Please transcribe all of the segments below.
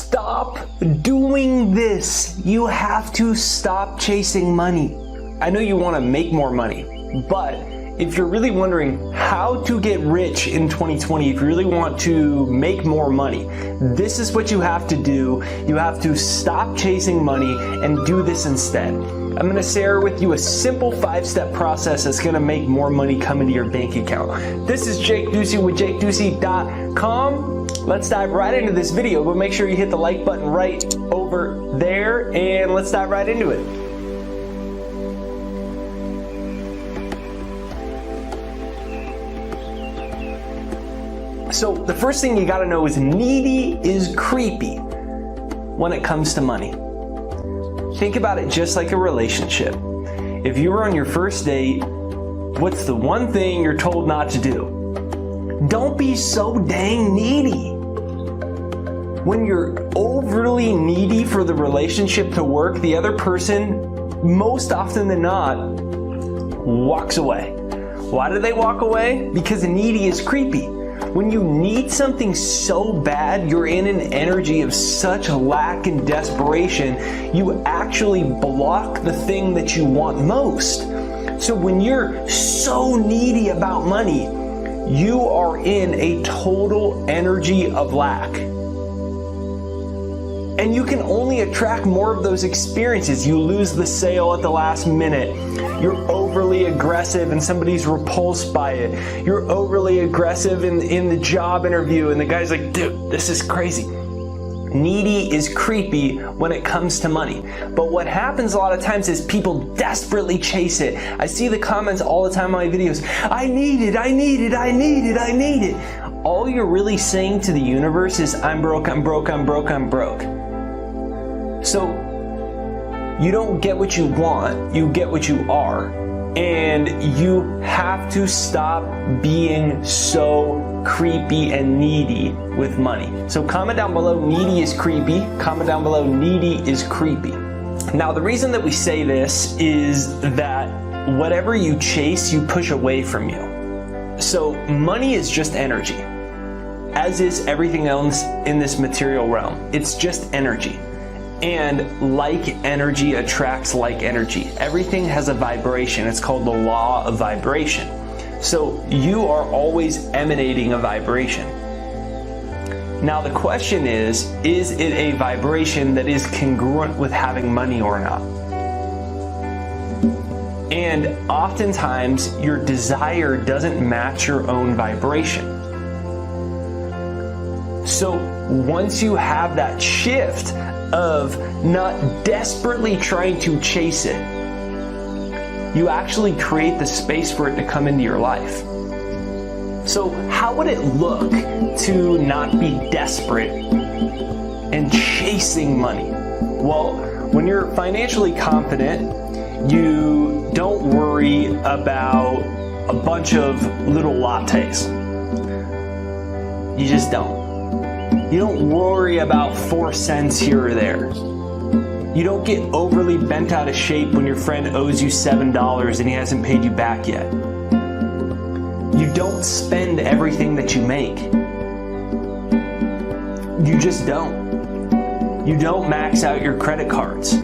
stop doing this. You have to stop chasing money. I know you want to make more money, but if you're really wondering how to get rich in 2020, if you really want to make more money, this is what you have to do. You have to stop chasing money and do this instead. I'm going to share with you a simple 5-step process that's going to make more money come into your bank account. This is Jake Ducey with JakeDucey.com. Let's dive right into this video, but make sure you hit the like button right over there and let's dive right into it. So the first thing you gotta know is needy is creepy when it comes to money. Think about it just like a relationship. If you were on your first date, what's the one thing you're told not to do? Don't be so dang needy. When you're overly needy for the relationship to work, the other person, most often than not, walks away. Why do they walk away? Because needy is creepy. When you need something so bad, you're in an energy of such lack and desperation, you actually block the thing that you want most. So when you're so needy about money, you are in a total energy of lack. And you can only attract more of those experiences. You lose the sale at the last minute. You're overly aggressive and somebody's repulsed by it. You're overly aggressive in the job interview and the guy's like, dude, this is crazy. Needy is creepy when it comes to money. But what happens a lot of times is people desperately chase it. I see the comments all the time on my videos. I need it, I need it, I need it, I need it. All you're really saying to the universe is, I'm broke, I'm broke, I'm broke, I'm broke. So you don't get what you want, you get what you are. And you have to stop being so creepy and needy with money. So comment down below, needy is creepy. Comment down below, needy is creepy. Now the reason that we say this is that whatever you chase, you push away from you. So money is just energy, as is everything else in this material realm. It's just energy. And like energy attracts like energy. Everything has a vibration. It's called the law of vibration. So you are always emanating a vibration. Now the question is it a vibration that is congruent with having money or not? And oftentimes your desire doesn't match your own vibration. So once you have that shift of not desperately trying to chase it, you actually create the space for it to come into your life. So how would it look to not be desperate and chasing money? Well, when you're financially confident, you don't worry about a bunch of little lattes. You just don't. You don't worry about 4 cents here or there. You don't get overly bent out of shape when your friend owes you $7 and he hasn't paid you back yet. You don't spend everything that you make. You just don't. You don't max out your credit cards.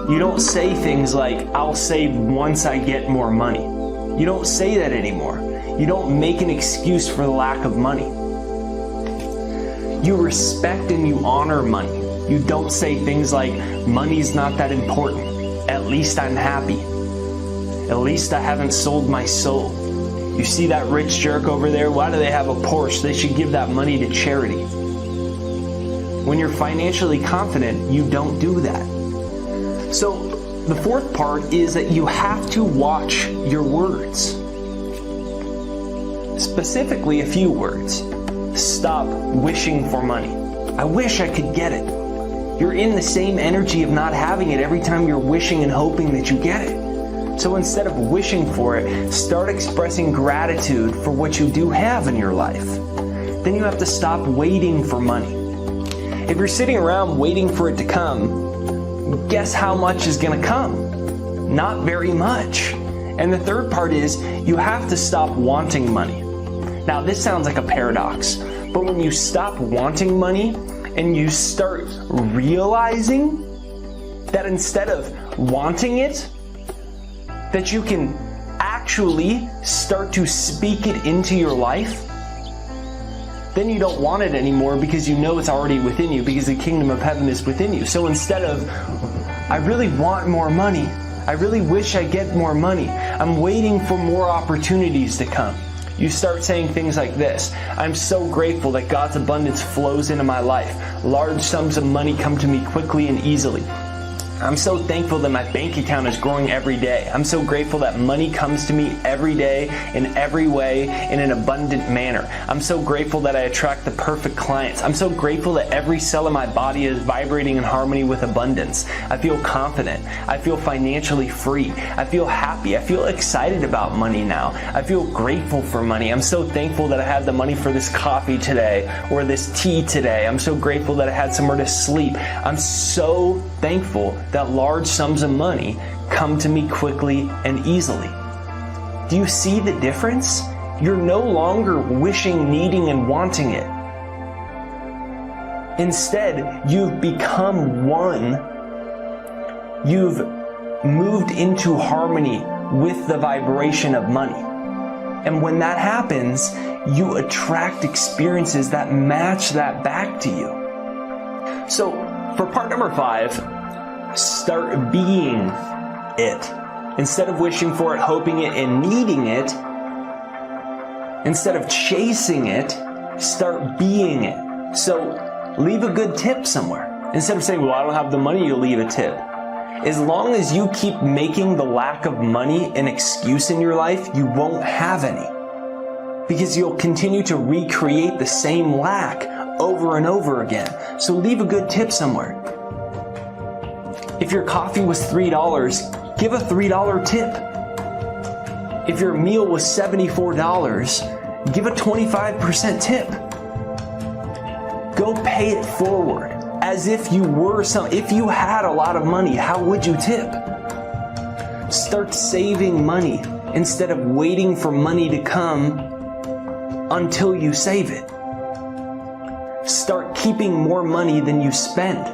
You don't say things like, I'll save once I get more money. You don't say that anymore. You don't make an excuse for the lack of money. You respect and you honor money. You don't say things like, money's not that important. At least I'm happy. At least I haven't sold my soul. You see that rich jerk over there? Why do they have a Porsche? They should give that money to charity. When you're financially confident, you don't do that. So the fourth part is that you have to watch your words. Specifically a few words. Stop wishing for money. I wish I could get it. You're in the same energy of not having it every time you're wishing and hoping that you get it. So instead of wishing for it, start expressing gratitude for what you do have in your life. Then you have to stop waiting for money. If you're sitting around waiting for it to come, guess how much is going to come? Not very much. And the third part is you have to stop wanting money. Now this sounds like a paradox, But when you stop wanting money and you start realizing that instead of wanting it, that you can actually start to speak it into your life, then you don't want it anymore because you know it's already within you, because the kingdom of heaven is within you. So instead of, I really want more money, I really wish I get more money, I'm waiting for more opportunities to come, you start saying things like this: I'm so grateful that God's abundance flows into my life. Large sums of money come to me quickly and easily. I'm so thankful that my bank account is growing every day. I'm so grateful that money comes to me every day in every way in an abundant manner. I'm so grateful that I attract the perfect clients. I'm so grateful that every cell in my body is vibrating in harmony with abundance. I feel confident. I feel financially free. I feel happy. I feel excited about money now. I feel grateful for money. I'm so thankful that I had the money for this coffee today or this tea today. I'm so grateful that I had somewhere to sleep. I'm so thankful that large sums of money come to me quickly and easily. Do you see the difference? You're no longer wishing, needing, and wanting it. Instead, you've become one. You've moved into harmony with the vibration of money. And when that happens, you attract experiences that match that back to you. So, for part number 5, start being it. Instead of wishing for it, hoping it, and needing it, instead of chasing it, start being it. So leave a good tip somewhere. Instead of saying, well, I don't have the money, you'll leave a tip. As long as you keep making the lack of money an excuse in your life, you won't have any. Because you'll continue to recreate the same lack over and over again. So leave a good tip somewhere. If your coffee was $3, give a $3 tip. If your meal was $74, give a 25% tip. Go pay it forward as if you were if you had a lot of money, how would you tip? Start saving money instead of waiting for money to come until you save it. Start keeping more money than you spend.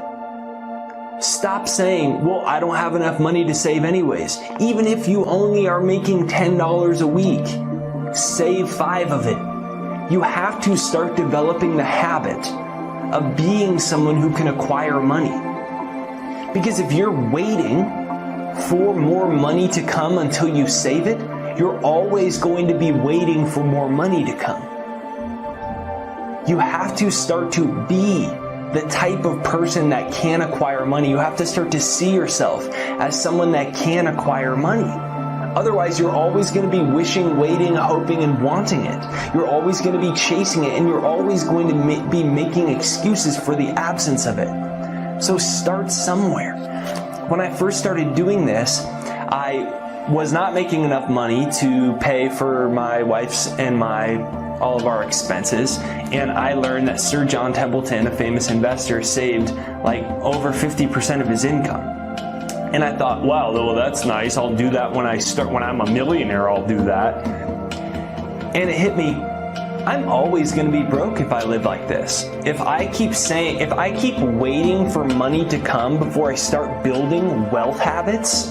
Stop saying, well, I don't have enough money to save anyways. Even if you only are making $10 a week, save 5 of it. You have to start developing the habit of being someone who can acquire money. Because if you're waiting for more money to come until you save it, you're always going to be waiting for more money to come. You have to start to be the type of person that can acquire money. You have to start to see yourself as someone that can acquire money. Otherwise, you're always going to be wishing, waiting, hoping, and wanting it. You're always going to be chasing it, and you're always going to be making excuses for the absence of it. So start somewhere. When I first started doing this, I was not making enough money to pay for my wife's and all of our expenses, and I learned that Sir John Templeton, a famous investor, saved like over 50% of his income. And I thought, wow, well, that's nice. I'll do that when I'm a millionaire, I'll do that. And it hit me, I'm always going to be broke if I live like this. If I keep waiting for money to come before I start building wealth habits,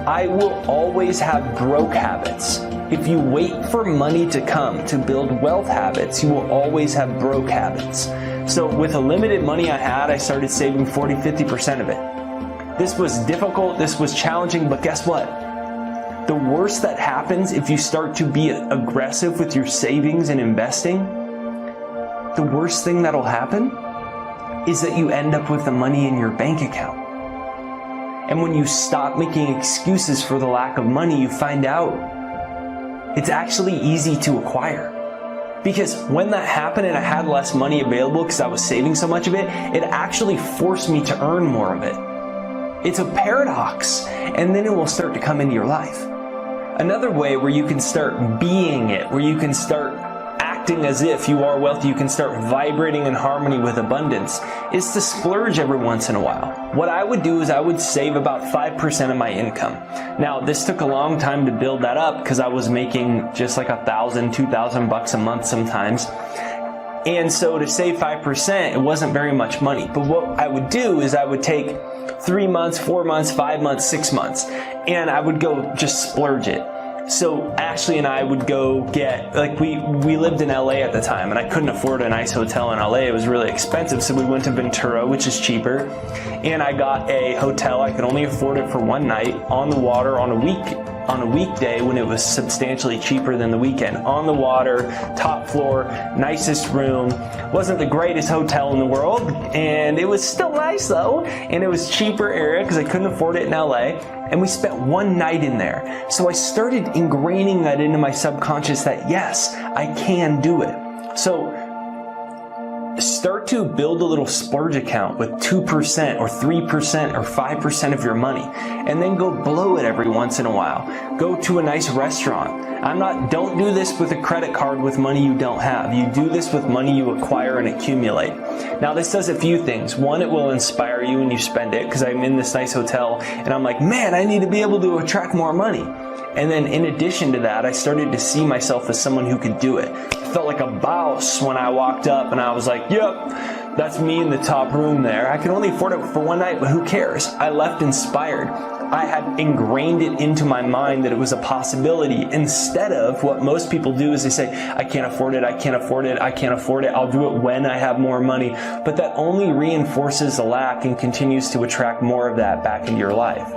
I will always have broke habits. If you wait for money to come to build wealth habits, you will always have broke habits. So with the limited money I had, I started saving 40-50% of it. This was difficult, this was challenging, but guess what? The worst that happens if you start to be aggressive with your savings and investing, the worst thing that'll happen is that you end up with the money in your bank account. And when you stop making excuses for the lack of money, you find out it's actually easy to acquire. Because when that happened and I had less money available because I was saving so much of it, it actually forced me to earn more of it. It's a paradox, and then it will start to come into your life. Another way where you can start being it, where you can start acting as if you are wealthy, you can start vibrating in harmony with abundance, is to splurge every once in a while. What I would do is I would save about 5% of my income. Now, this took a long time to build that up because I was making just like $1,000, $2,000 a month sometimes. And so to save 5%, it wasn't very much money. But what I would do is I would take 3 months, 4 months, 5 months, 6 months, and I would go just splurge it. So Ashley and I would go get, like we lived in LA at the time and I couldn't afford a nice hotel in LA. It was really expensive. So we went to Ventura, which is cheaper. And I got a hotel. I could only afford it for one night on the water on a weekday when it was substantially cheaper than the weekend. On the water, top floor, nicest room. Wasn't the greatest hotel in the world, and it was still nice though, and it was cheaper area because I couldn't afford it in LA, and we spent one night in there. So I started ingraining that into my subconscious that yes, I can do it. So start to build a little splurge account with 2% or 3% or 5% of your money, and then go blow it every once in a while. Go to a nice restaurant. Don't do this with a credit card with money you don't have. You do this with money you acquire and accumulate. Now this does a few things. One, it will inspire you when you spend it, because I'm in this nice hotel and I'm like, man, I need to be able to attract more money. And then in addition to that, I started to see myself as someone who could do it. I felt like a boss when I walked up and I was like, yep, that's me in the top room there. I could only afford it for one night, but who cares? I left inspired. I had ingrained it into my mind that it was a possibility, instead of what most people do is they say, I can't afford it, I can't afford it, I can't afford it, I'll do it when I have more money. But that only reinforces the lack and continues to attract more of that back into your life.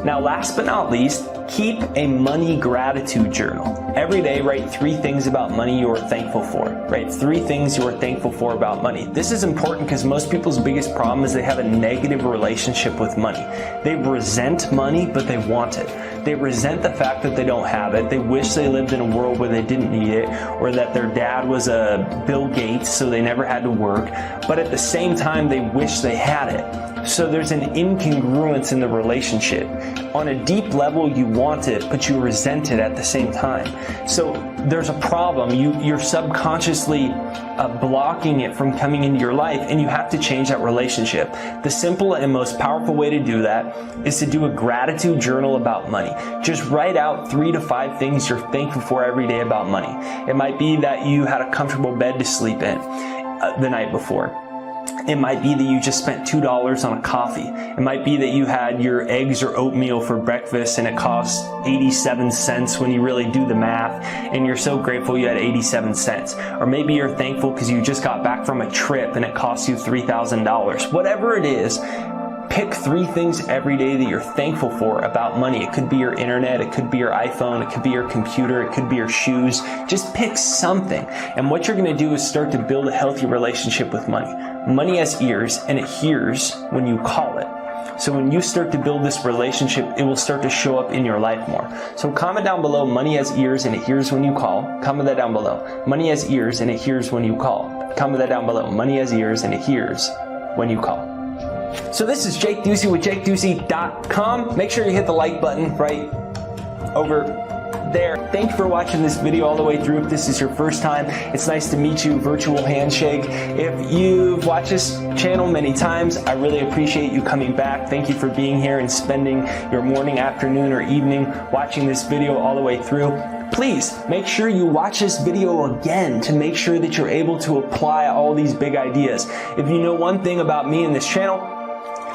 Now, last but not least, keep a money gratitude journal. Every day, write 3 things about money you are thankful for. Write 3 things you are thankful for about money. This is important because most people's biggest problem is they have a negative relationship with money. They resent money, but they want it. They resent the fact that they don't have it. They wish they lived in a world where they didn't need it, or that their dad was a Bill Gates, so they never had to work. But at the same time, they wish they had it. So there's an incongruence in the relationship. On a deep level, you want it, but you resent it at the same time. So there's a problem. You're subconsciously blocking it from coming into your life, and you have to change that relationship. The simple and most powerful way to do that is to do a gratitude journal about money. Just write out 3 to 5 things you're thankful for every day about money. It might be that you had a comfortable bed to sleep in the night before. It might be that you just spent $2 on a coffee. It might be that you had your eggs or oatmeal for breakfast and it cost 87 cents when you really do the math, and you're so grateful you had 87 cents. Or maybe you're thankful because you just got back from a trip and it cost you $3,000. Whatever it is, pick 3 things every day that you're thankful for about money. It could be your internet, it could be your iPhone, it could be your computer, it could be your shoes. Just pick something. And what you're going to do is start to build a healthy relationship with money. Money has ears, and it hears when you call it. So when you start to build this relationship, it will start to show up in your life more. So comment down below, money has ears and it hears when you call. Comment that down below. Money has ears and it hears when you call. Comment that down below. Money has ears and it hears when you call. So this is Jake Ducey with JakeDucey.com. Make sure you hit the like button right over there. Thank you for watching this video all the way through. If this is your first time, it's nice to meet you. Virtual handshake. If you've watched this channel many times, I really appreciate you coming back. Thank you for being here and spending your morning, afternoon, or evening watching this video all the way through. Please make sure you watch this video again to make sure that you're able to apply all these big ideas. If you know one thing about me and this channel,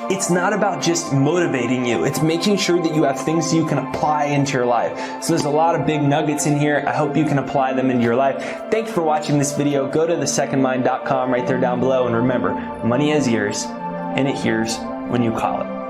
it's not about just motivating you. It's making sure that you have things you can apply into your life. So there's a lot of big nuggets in here. I hope you can apply them into your life. Thank you for watching this video. Go to thesecondmind.com right there down below. And remember, money has ears and it hears when you call it.